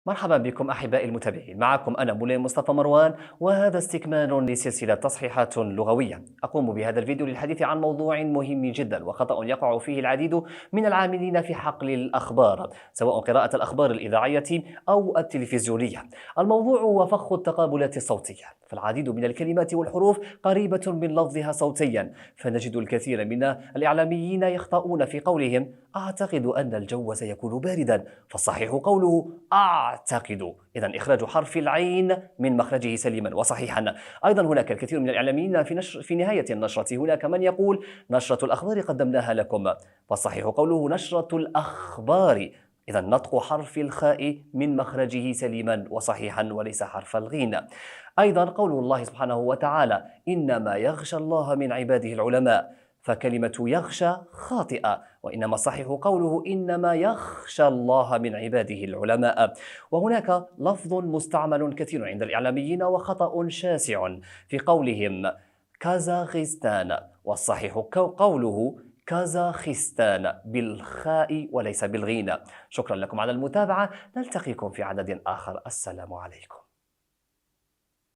مرحبا بكم أحبائي المتابعين، معكم أنا مولاي مصطفى مروان، وهذا استكمال لسلسلة تصحيحات لغوية. أقوم بهذا الفيديو للحديث عن موضوع مهم جدا وخطأ يقع فيه العديد من العاملين في حقل الأخبار، سواء قراءة الأخبار الإذاعية أو التلفزيونية. الموضوع هو فخ التقابلات الصوتية، فالعديد من الكلمات والحروف قريبة من لفظها صوتيا، فنجد الكثير من الإعلاميين يخطئون في قولهم أعتقد أن الجو سيكون باردا، فالصحيح قوله أعتقد. إذا إخراج حرف العين من مخرجه سليما وصحيحا. أيضا هناك الكثير من الإعلاميين في نهاية النشرة هناك من يقول نشرة الأخبار قدمناها لكم، فالصحيح قوله نشرة الأخبار. إذا نطق حرف الخاء من مخرجه سليما وصحيحا وليس حرف الغين. أيضا قول الله سبحانه وتعالى إنما يخشى الله من عباده العلماء، فكلمة يخشى خاطئة، وإنما الصحيح قوله إنما يخشى الله من عباده العلماء. وهناك لفظ مستعمل كثير عند الإعلاميين وخطأ شاسع في قولهم كازاخستان، والصحيح قوله كازاخستان بالخاء وليس بالغين. شكرا لكم على المتابعة، نلتقيكم في عدد آخر. السلام عليكم.